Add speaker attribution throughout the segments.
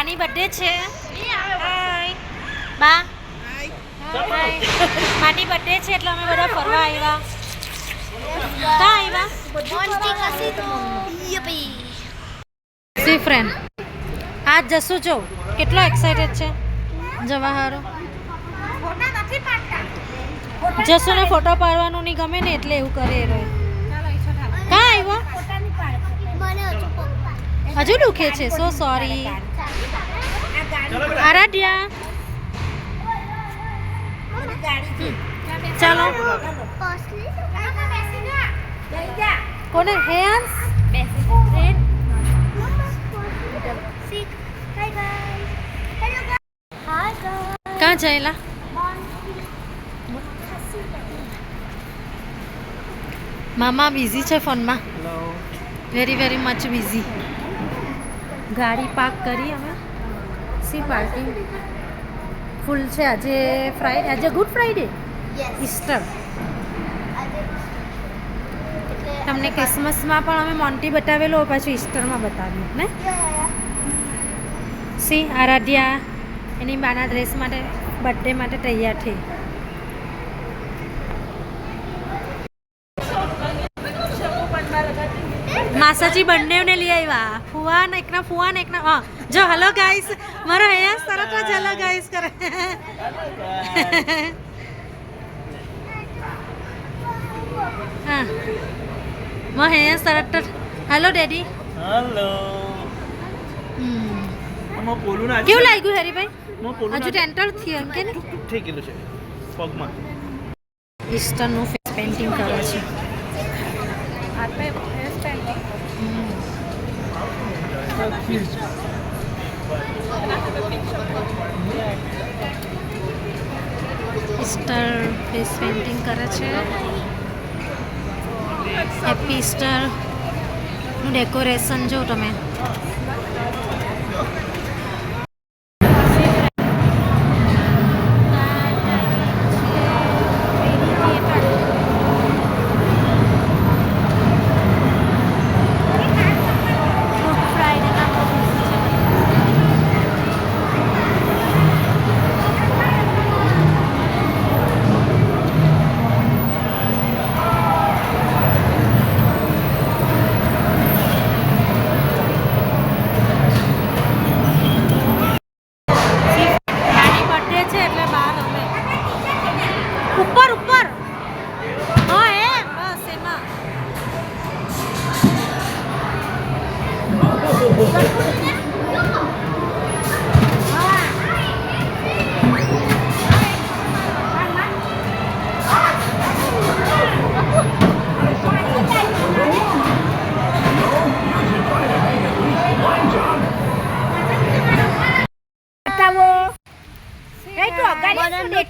Speaker 1: બાની birthday છે. હાય બા. બાની birthday છે એટલે અમે બધા ફરવા આવ્યા. ક્યાં આવ્યા? સી ફ્રેન્ડ આજ જશું જો કેટલો એક્સાઇટેડ છે જવા હારો. જસુને ફોટો પાડવાનું નહીં ગમે ને એટલે એવું કરે રે. ક્યાં આવ્યો? હજુ દુખે છે. સો સોરી. આરાધ્યા ચાલો. કોને હેન્સ ક્યાં જયેલા? મામા બિઝી છે ફોનમાં. Very very much busy. ગાડી પાર્ક કરી અમે. સી પાર્કિંગ ફૂલ છે. આજે ફ્રાઈડે, આજે ગુડ ફ્રાઈડે, ઈસ્ટર. તમને ક્રિસમસમાં પણ અમે મોન્ટી બતાવેલો, પાછું ઈસ્ટરમાં બતાવ્યું ને. સી આરાધ્યા એની બાના ડ્રેસ માટે બર્થડે માટે તૈયાર થઈ. માસાજી બંનેને લઈ આવ્યા. ફુવા ને એકના હા જો હલો ગાઈસ. મારો હેયાસ તરત જ હલો ગાઈસ કરે. હા મો હેયાસ તરત જ હેલો ડેડી.
Speaker 2: હેલો. મો પોલું ના
Speaker 1: કેવું લાગ્યું હરીભાઈ? હજુ ટેન્ટર થી એમ કે ને
Speaker 2: થઈ ગયેલું છે પગમાં.
Speaker 1: ઈસ્ટરનું ફેસ પેઇન્ટિંગ કરે છે. ઈસ્ટર ફેસ પેઇન્ટિંગ કરે છે. હેપી ઈસ્ટરનું ડેકોરેશન જો તમે.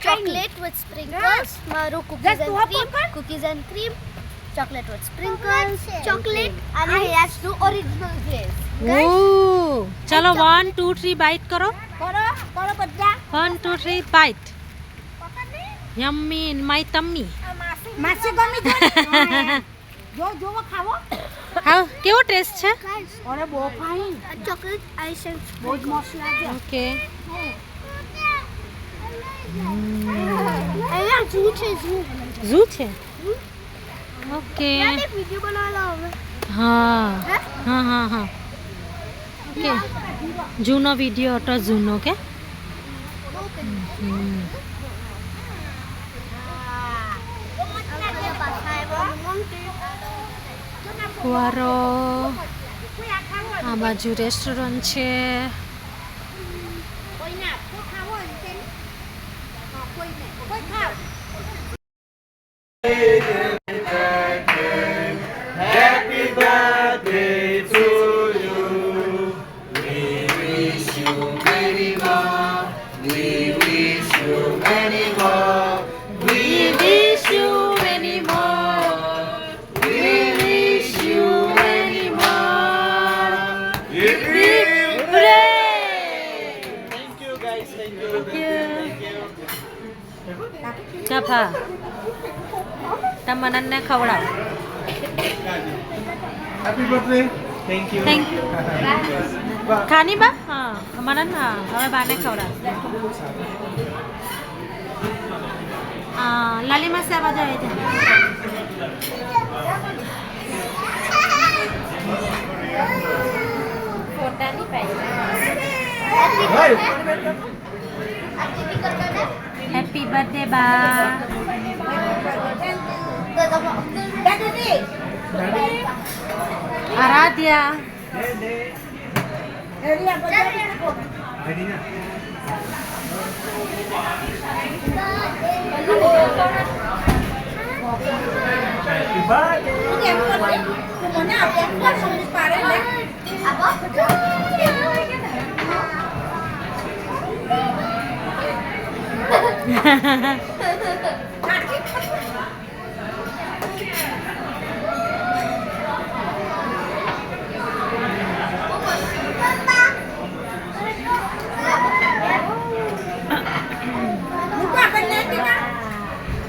Speaker 3: Chocolate with sprinkles. Maru cookies and cream. Chocolate with sprinkles. Chocolate and he has to original glaze.
Speaker 1: ઓહ ચલો 1 2 3 બાઈટ કરો.
Speaker 3: કરો બધા.
Speaker 1: 1 2 3 bite. Yummy in my tummy.
Speaker 3: માસી ગમી જો ખાવો.
Speaker 1: હા કેવો ટેસ્ટ છે?
Speaker 3: અરે બહુ ફાઇન. ચોકલેટ આઈસ એન્ડ બહુ જ મસ્ત લાગે.
Speaker 1: ઓકે.
Speaker 3: અહીંયા ઝૂ છે.
Speaker 1: ઓકે.
Speaker 3: વિડિયો બનાવવાનો હવે.
Speaker 1: હા હા હા હા ઓકે. જૂનો વિડીયો હતો જૂનો કે. ફુવારો. આ બાજુ રેસ્ટોરન્ટ છે.
Speaker 2: Happy birthday to you. We wish you many more. We wish you many more. We wish you many more. We wish you many more. Hooray! Thank you guys. Thank you.
Speaker 1: કાફા તમને ખવડાવ.
Speaker 2: Happy birthday. Thank you.
Speaker 1: Thank you. ખાની બા હા અમારા ના હવે બાને ખવડાવ લાલીમાં સેવા જાય છે ફોટાની પાઈ હેપી બર્થડે બા Aaradhya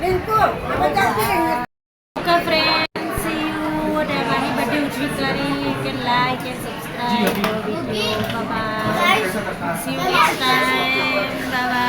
Speaker 2: Happy birthday.
Speaker 1: Okay friends, see you. Dah mari birthday uji kari. You can like and subscribe. Bye bye. See you next time. Bye bye.